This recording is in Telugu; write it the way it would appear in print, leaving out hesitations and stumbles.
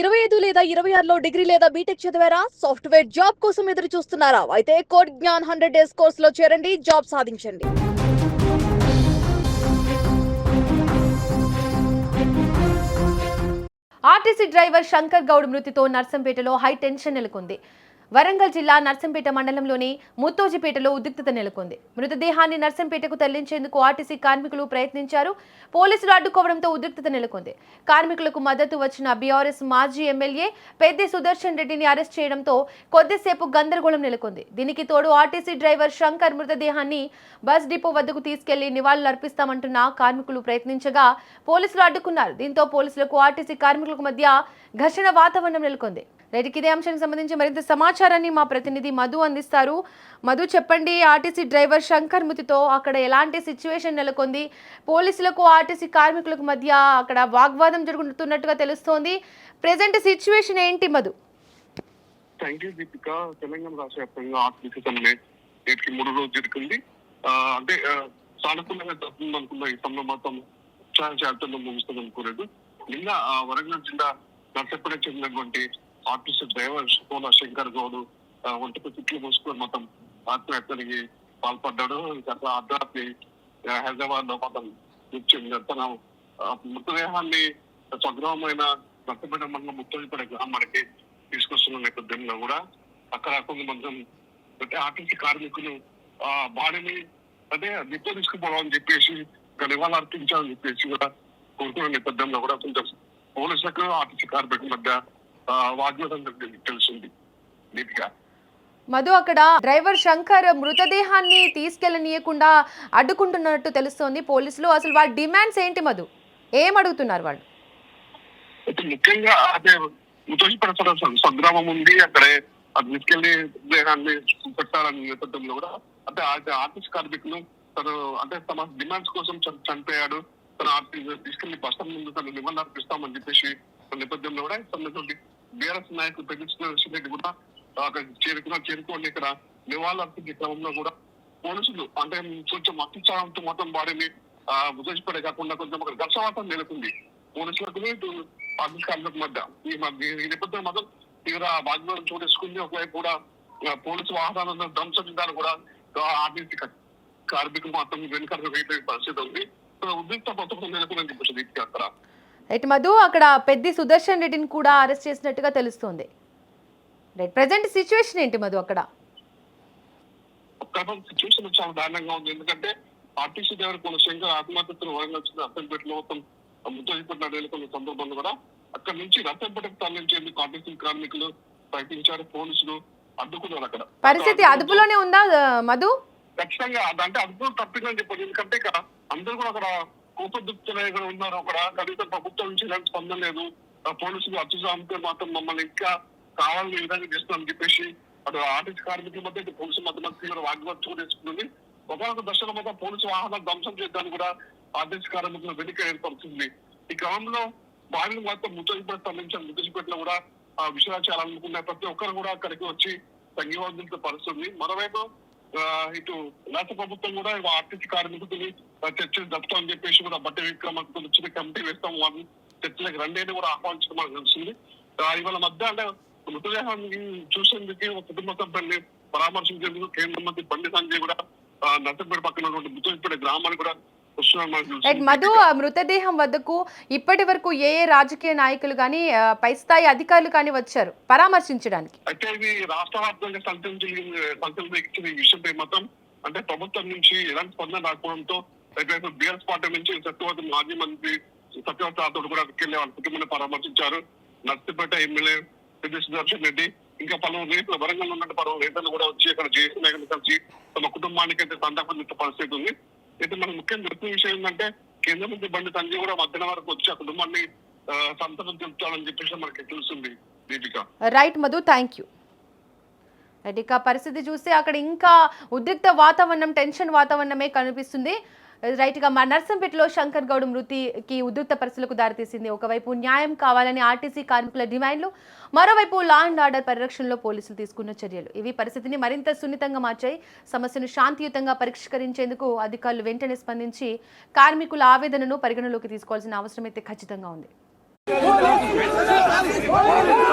2025 లేదా 26లో డిగ్రీ లేదా బీటెక్ చదివారా? సాఫ్ట్‌వేర్ జాబ్ కోసం ఎదురు చూస్తున్నారా? అయితే కోడ్ జ్ఞాన్ 100 డేస్ కోర్సులో చేరండి, జాబ్ సాధించండి. ఆర్టీసీ డ్రైవర్ శంకర్ గౌడ్ మృతితో నర్సంపేటలో హై టెన్షన్ నెలకొంది. వరంగల్ జిల్లా నర్సంపేట మండలంలోని ముత్తోజిపేటలో ఉద్రిక్తత నెలకొంది. మృతదేహాన్ని నర్సంపేటకు తరలించేందుకు ఆర్టీసీ కార్మికులు ప్రయత్నించారు. పోలీసులు అడ్డుకోవడంతో ఉద్రిక్తత నెలకొంది. కార్మికులకు మద్దతు వచ్చిన బీఆర్ఎస్ మాజీ ఎమ్మెల్యే పెద్ది సుదర్శన్ రెడ్డిని అరెస్ట్ చేయడంతో కొద్దిసేపు గందరగోళం నెలకొంది. దీనికి తోడు ఆర్టీసీ డ్రైవర్ శంకర్ మృతదేహాన్ని బస్ డిపో వద్దకు తీసుకెళ్లి నివాళులర్పిస్తామంటున్న కార్మికులు ప్రయత్నించగా పోలీసులు అడ్డుకున్నారు. దీంతో పోలీసులకు ఆర్టీసీ కార్మికులకు మధ్య ఘర్షణ వాతావరణం నెలకొంది. రైట్, ఇదే అంశానికి సంబంధించి మరింత సమాచారాన్ని మా ప్రతినిధి మధు అందిస్తారు. మధు, చెప్పండి, ఆర్టీసీ డ్రైవర్ శంకర్ మృతితో అక్కడ ఎలాంటి సిచ్యువేషన్ నెలకొంది? పోలీసులకు ఆర్టీసీ కార్మికులకు మధ్య అక్కడ వాగ్వాదం జరుగుతున్నట్టుగా తెలుస్తోంది. ప్రెజెంట్ సిచ్యువేషన్ ఏంటి మధు? Thank you Deepika. తెలంగాణ రాష్ట్ర వ్యాప్తంగా ఆర్టీసీ సమ్మె నేటికి 3 రోజులు జరుగుతుంది. అంటే సానుకూలంగా జరుగుతుంది అనుకున్న ఈ సమ్మె మొత్తం ఉత్సాహంతో ముగుస్తుంది అనుకోలేదు. నిన్న వరంగల్ జిల్లా నర్సంపేటకు చెందినటువంటి ఆర్టీసీ డ్రైవర్ కోన శంకర్ గౌడ్ ఒంటికి తిట్లు మూసుకొని మొత్తం ఆత్మహత్యకి పాల్పడ్డాడు. గత అర్ధరాత్రి హైదరాబాద్ లో మొత్తం తన మృతదేహాన్ని స్వగ్రామమైన నర్సంపేట మండలం ముత్తోజిపేట గ్రామానికి తీసుకొస్తున్న నేపథ్యంలో కూడా అక్కడ కొంతమంది అంటే ఆర్టీసీ కార్మికులు బాడీని అంటే నిత్యం తీసుకుపోవాలని చెప్పేసి నివాళులు అర్పించాలని చెప్పేసి కూడా కోరుకున్న నేపథ్యంలో కూడా కొంచెం పోలీసులకు ఆర్టీసీ కార్మికుల మధ్య వాగ్వాదం తెలిసింది. నీటిగా మధు, అక్కడ డ్రైవర్ శంకర్ మృతదేహాన్ని తీసుకెళ్లనీయకుండా అడ్డుకుంటున్నట్టు తెలుస్తోంది పోలీసులు. అసలు వాళ్ళ డిమాండ్స్ ఏంటి మధు? ఏం అడుగుతున్నారు వాళ్ళు? అయితే ముఖ్యంగా అదే ముత్తోజిపేట స్వగ్రామం ఉంది, అక్కడే అది తీసుకెళ్లి దేహాన్ని పెట్టాలనే నేపథ్యంలో కూడా అంటే ఆర్టీసీ కార్మికులు తను అంటే తమ డిమాండ్స్ కోసం చనిపోయాడు, తన ఆర్టీసీ తీసుకెళ్లి బస్సు ముందు తను నిబంధన అర్పిస్తామని చెప్పేసి నేపథ్యంలో కూడా సంబంధించిన బీఆర్ఎస్ నాయకులు పెద్ద కూడా అక్కడ చేరుకోండి ఇక్కడ నివాళులు అర్పించే క్రమంలో కూడా పోలీసులు అంటే కొంచెం అత్యుత్సాహంతో మొత్తం బాడీని ముత్తోజిపేట కాకుండా కొంచెం అక్కడ ఘర్షవాతం నెలకొంది పోలీసులకు ఇటు ఆర్టీసీ కార్మికుల మధ్య. ఈ నేపథ్యం మాత్రం తీవ్ర వాగ్వాదం చోటేసుకుంది. ఒకవైపు కూడా పోలీసు వాహనాలను ధ్వంసించడానికి కూడా ఆర్టీసీ కార్మికులు మాత్రం వెనుక పరిస్థితి ఉంది. ఉద్రిక్త పథకం నెలకొందని చెప్పేసి అక్కడ రైట్ మధు, అక్కడ పెద్ది సుదర్శన్ రెడ్డిని కూడా అరెస్ట్ చేసినట్టుగా తెలుస్తోంది. రైట్, ప్రెజెంట్ సిచ్యువేషన్ ఏంటి మధు అక్కడ? సిచ్యువేషన్ చాలా దారుణంగా ఉంది. ఎందుకంటే ఆర్టీసీ డ్రైవర్ కొన శంకర్ ఆత్మహత్యను వరంగల్ నర్సంపేటలో మొత్తం ముత్తోజిపేట నెలకొన్న సందర్భంలో కూడా అక్కడ నుంచి నర్సంపేటకు తరలించేందుకు ఆర్టీసీ కార్మికులు ప్రయత్నించారు, పోలీసులు అడ్డుకున్నారు. అక్కడ పరిస్థితి అదుపులోనే ఉందా మధు? ఖచ్చితంగా అంటే అదుపులో తప్పిందని చెప్పారు. ఎందుకంటే ఇక అందరూ కూడా అక్కడ కోపదుప్తులు ఉన్నారు. అక్కడ కనీసం ప్రభుత్వం నుంచి ఇలాంటి స్పందన లేదు. పోలీసులు అత్యుత్సాహంతో మాత్రం మమ్మల్ని ఇంకా కావాలని విధంగా చేస్తున్నామని చెప్పేసి అటు ఆర్టీసీ కార్మికుల మధ్య పోలీసు మధ్య వాగ్వాదం చోటేసుకుంటుంది. ఒకనొక దశలో మొత్తం పోలీసు వాహనాలు ధ్వంసం చేద్దాన్ని కూడా ఆర్టీసీ కార్మికులు వెనుక ఏర్పడుతుంది. ఈ క్రమంలో బాడీని మొత్తం ముత్తోజిపేట తరలించారు. ముత్తోజిపేటలో కూడా విషయాలు చేయాలనుకున్న ప్రతి ఒక్కరు కూడా అక్కడికి వచ్చి సంఘీవాదులతో పరుస్తుంది. మరోవైపు ఇటు రాష్ట్ర ప్రభుత్వం కూడా ఆర్టీసీ కార్మికులు చర్చలు జరుపుతామని చెప్పేసి కూడా బట్టి విక్రమార్కతో వచ్చిన కమిటీ వేస్తాం, వాళ్ళు చర్చలకు రండి కూడా ఆహ్వానించడం మనకు తెలిసింది. ఇవాళ మధ్య అంటే మృతదేహాన్ని చూసేందుకు ఒక కుటుంబ సభ్యుల్ని పరామర్శించేందుకు కేంద్ర మంత్రి బండి సంజయ్ కూడా నర్సంపేట పక్కన ముత్తోజిపేట గ్రామాన్ని కూడా మధు, మృతదేహం వద్దకు ఇప్పటి వరకు ఏ రాజకీయ నాయకులు కానీ పై స్థాయి అధికారులు కానీ వచ్చారు పరామర్శించడానికి? అయితే ఇది రాష్ట్ర వ్యాప్తంగా సంచలనం ఈ విషయంపై మొత్తం అంటే ప్రభుత్వం నుంచి ఎలాంటి స్పందన రాకపోవడంతో బీఆర్ఎస్ పార్టీ నుంచి సత్యవతి మాజీ మంత్రి సత్యవతి రాథోడ్ కూడా వెళ్ళే వాళ్ళ కుటుంబాన్ని పరామర్శించారు. నర్సంపేట ఎమ్మెల్యే పెద్ది సుదర్శన్ రెడ్డి ఇంకా పలువురు నేతలు వరంగల్ ఉన్నట్టు పలువురు నేతలు కూడా వచ్చి అక్కడ జేసీ నాయకులు కలిసి తమ కుటుంబానికి అయితే సంతాపం పరిస్థితి ఉంది. అయితే మనకు ముఖ్యంగా దొరికిన విషయం ఏంటంటే కేంద్ర మంత్రి బండి సంజయ్ కూడా మధ్యాహ్నం వరకు వచ్చి ఆ కుటుంబాన్ని సంతాపం తెలుపుతామని చెప్పేసి మనకి తెలుస్తుంది. Deepika. Right Madhu, thank you. ఇక పరిస్థితి చూస్తే అక్కడ ఇంకా ఉద్రిక్త వాతావరణం, టెన్షన్ వాతావరణమే కనిపిస్తుంది. రైట్ గా నర్సంపేటలో శంకర్ గౌడ్ మృతికి ఉద్రిక్త పరిస్థితులకు దారితీసింది. ఒకవైపు న్యాయం కావాలని ఆర్టీసీ కార్మికుల డిమాండ్లు, మరోవైపు లా అండ్ ఆర్డర్ పరిరక్షణలో పోలీసులు తీసుకున్న చర్యలు ఇవి పరిస్థితిని మరింత సున్నితంగా మార్చాయి. సమస్యను శాంతియుతంగా పరిష్కరించేందుకు అధికారులు వెంటనే స్పందించి కార్మికుల ఆవేదనను పరిగణలోకి తీసుకోవాల్సిన అవసరం అయితే ఖచ్చితంగా ఉంది. పోలీసు